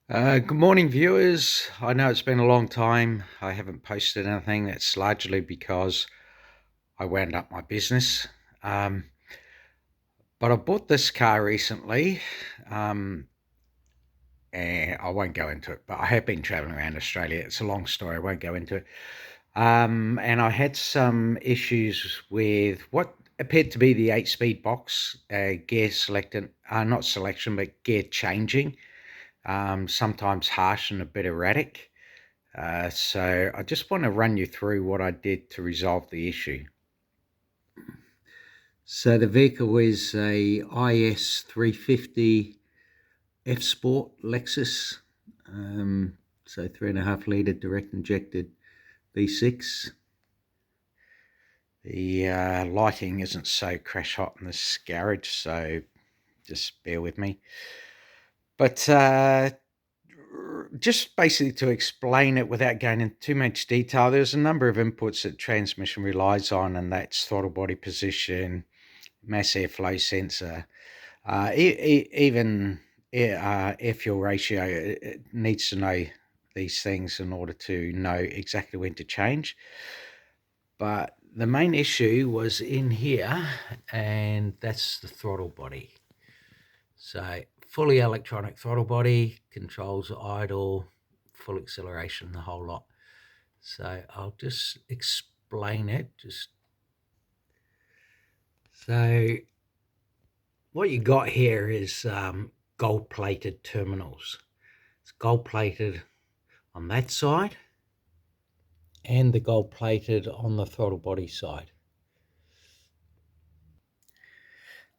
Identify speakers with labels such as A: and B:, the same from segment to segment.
A: Good morning, viewers. I know it's been a long time. I haven't posted anything. That's largely because I wound up my business. Um, but I bought this car recently, um, and I won't go into it, but I have been traveling around Australia. It's a long story. I won't go into it. And I had some issues with what appeared to be the 8 speed box, gear selection, not selection, but gear changing, sometimes harsh and a bit erratic. So I just want to run you through what I did to resolve the issue. So the vehicle is a IS 350 F Sport Lexus. So 3.5 litre direct injected V6. The lighting isn't so crash hot in this garage, so just bear with me. But just basically to explain it without going into too much detail, there's a number of inputs that transmission relies on, and that's throttle body position, mass airflow sensor, even air fuel ratio. It needs to know these things in order to know exactly when to change. But the main issue was in here, and that's the throttle body. So fully electronic throttle body, controls idle, full acceleration, the whole lot. So I'll just explain it. So what you got here is gold-plated terminals. It's gold-plated on that side and the gold-plated on the throttle body side.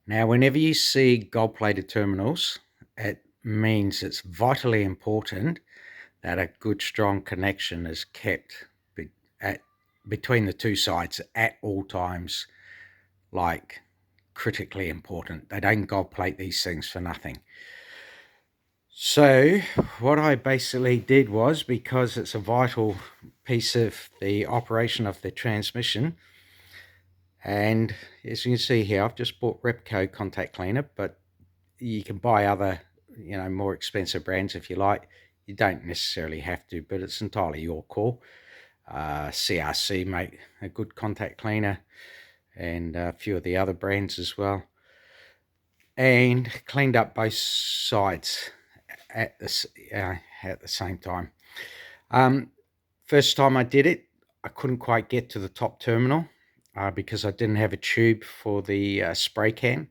A: Now, whenever you see gold-plated terminals, it means it's vitally important that a good, strong connection is kept between the two sides at all times, like critically important. They don't gold plate these things for nothing. So what I basically did was, because it's a vital piece of the operation of the transmission, and as you can see here, I've just bought Repco contact cleaner, but you can buy other, more expensive brands if you like. You don't necessarily have to, but it's entirely your call. CRC make a good contact cleaner, and a few of the other brands as well. And cleaned up both sides at the same time. First time I did it, I couldn't quite get to the top terminal because I didn't have a tube for the spray can.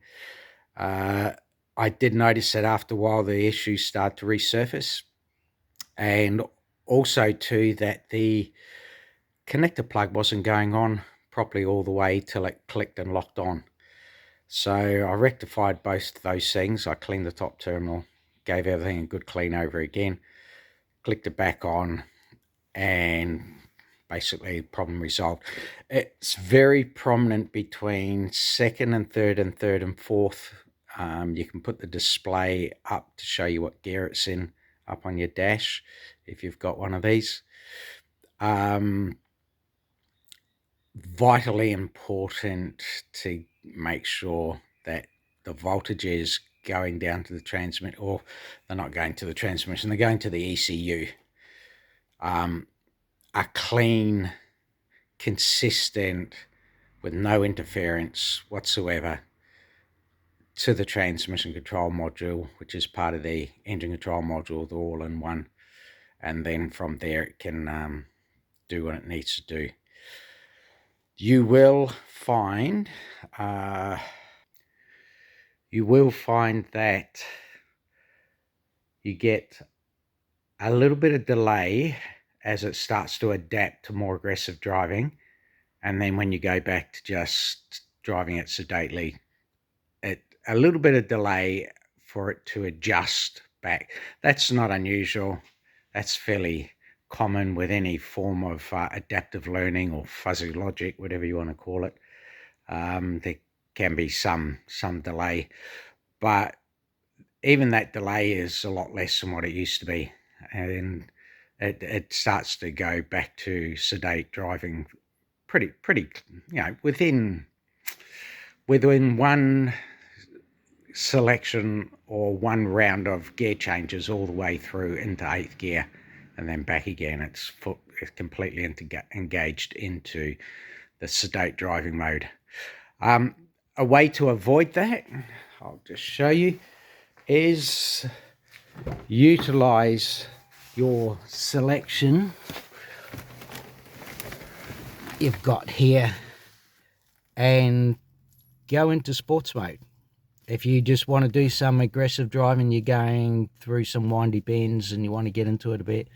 A: I did notice that after a while the issues started to resurface, and also too that the connector plug wasn't going on properly all the way till it clicked and locked on. So I rectified both those things. I cleaned the top terminal, gave everything a good clean over again, clicked it back on, and basically problem resolved. It's very prominent between second and third and fourth. You can put the display up to show you what gear it's in up on your dash if you've got one of these. Vitally important to make sure that the voltage is going down to the transmit, or they're not going to the transmission, they're going to the ECU. A clean, consistent, with no interference whatsoever to the transmission control module, which is part of the engine control module, the all-in-one, and then from there it can do what it needs to do. You will find that you get a little bit of delay as it starts to adapt to more aggressive driving, and then when you go back to just driving it sedately, a little bit of delay for it to adjust back. That's not unusual. That's fairly common with any form of adaptive learning or fuzzy logic, whatever you want to call it. There can be some delay, but even that delay is a lot less than what it used to be, and it starts to go back to sedate driving pretty, within 1 selection or one round of gear changes all the way through into 8th gear and then back again. It's completely engaged into the sedate driving mode. A way to avoid that, I'll just show you, is utilize your selection you've got here and go into sports mode. If you just want to do some aggressive driving, you're going through some windy bends and you want to get into it a bit,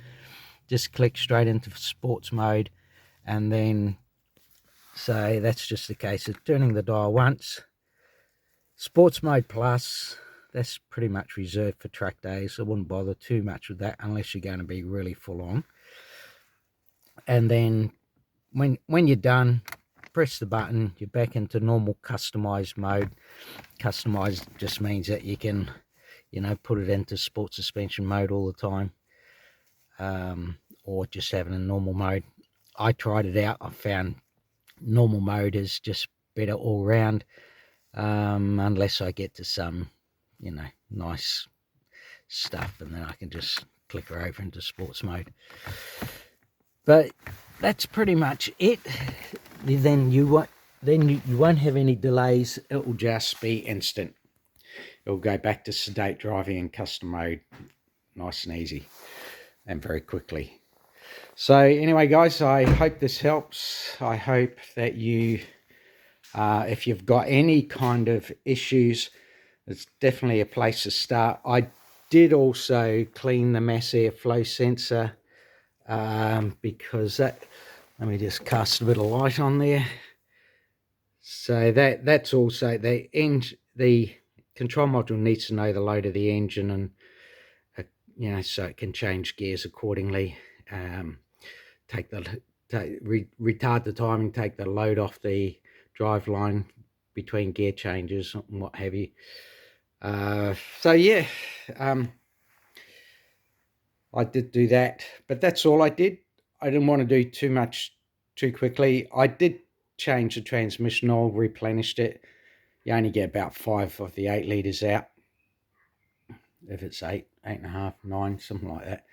A: just click straight into sports mode. And then say that's just the case of turning the dial once. Sports mode plus, that's pretty much reserved for track days. I wouldn't bother too much with that unless you're going to be really full on. And then when you're done, press the button, you're back into normal customized mode. Customized just means that you can, put it into sport suspension mode all the time, or just having a normal mode. I tried it out. I found normal mode is just better all round, unless I get to some, nice stuff, and then I can just click her over into sports mode. But that's pretty much it. Then you won't have any delays. It will just be instant. It will go back to sedate driving in custom mode, nice and easy, and very quickly. So anyway, guys, I hope this helps. I hope that you, if you've got any kind of issues, it's definitely a place to start. I did also clean the mass airflow sensor, because that, let me just cast a bit of light on there. So that's also the control module needs to know the load of the engine, and so it can change gears accordingly. Retard the timing, take the load off the drive line between gear changes and what have you. So yeah, I did do that, but that's all I did. I didn't want to do too much too quickly. I did change the transmission oil, replenished it. You only get about 5 of the 8 litres out. If it's 8, 8.5, 9, something like that.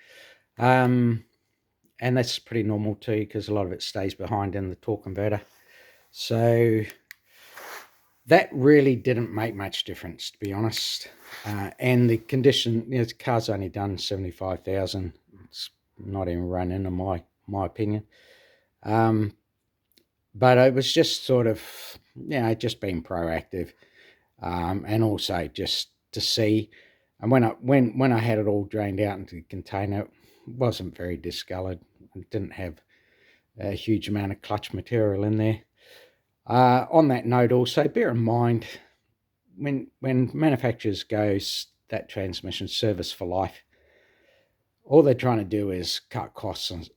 A: And that's pretty normal too, because a lot of it stays behind in the torque converter. So that really didn't make much difference, to be honest. And the condition, the car's only done 75,000. It's not even running, in my opinion. But it was just sort of, just being proactive, and also just to see. And when I had it all drained out into the container, it wasn't very discolored. It didn't have a huge amount of clutch material in there. On that note, also bear in mind, when manufacturers goes that transmission service for life, all they're trying to do is cut costs and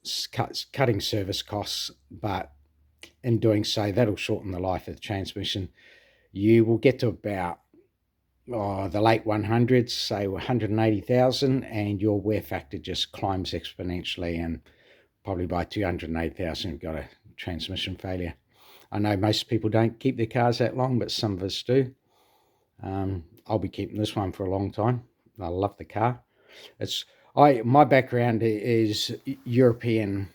A: cutting service costs, but in doing so, that'll shorten the life of the transmission. You will get to about the late 100s, say 180,000, and your wear factor just climbs exponentially, and probably by 280,000 you've got a transmission failure. I know most people don't keep their cars that long, but some of us do. I'll be keeping this one for a long time. I love the car. My background is European,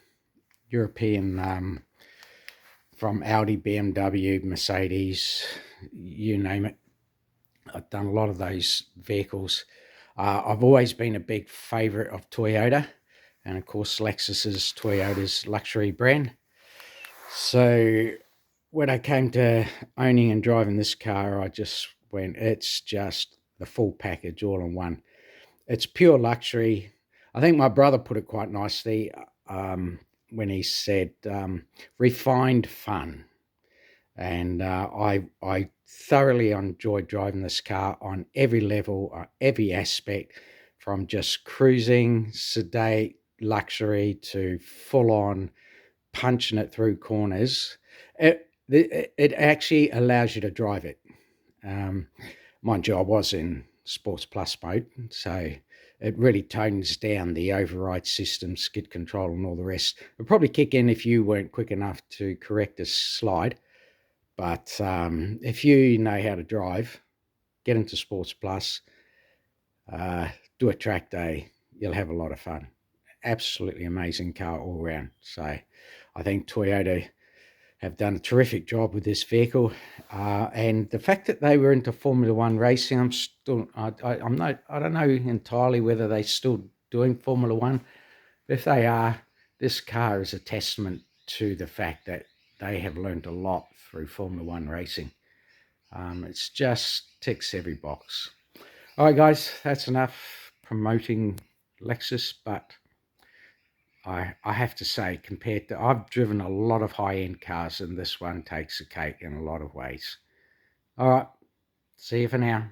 A: from Audi, BMW, Mercedes, you name it. I've done a lot of those vehicles. I've always been a big favorite of Toyota, and of course Lexus is Toyota's luxury brand. So when I came to owning and driving this car, I just went, it's just the full package all in one. It's pure luxury. I think my brother put it quite nicely when he said refined fun. And I thoroughly enjoyed driving this car on every level, every aspect, from just cruising, sedate, luxury, to full-on punching it through corners. It actually allows you to drive it. Mind you, I was in Sports Plus mode, so it really tones down the override system, skid control, and all the rest. It would probably kick in if you weren't quick enough to correct a slide. But if you know how to drive, get into Sports Plus, do a track day. You'll have a lot of fun. Absolutely amazing car all round. So I think Toyota have done a terrific job with this vehicle, and the fact that they were into Formula One racing, I don't know entirely whether they're still doing Formula One. If they are, this car is a testament to the fact that they have learned a lot through Formula One racing. It's just ticks every box. All right, guys, that's enough promoting Lexus, but I have to say, compared to, I've driven a lot of high-end cars, and this one takes the cake in a lot of ways. All right, see you for now.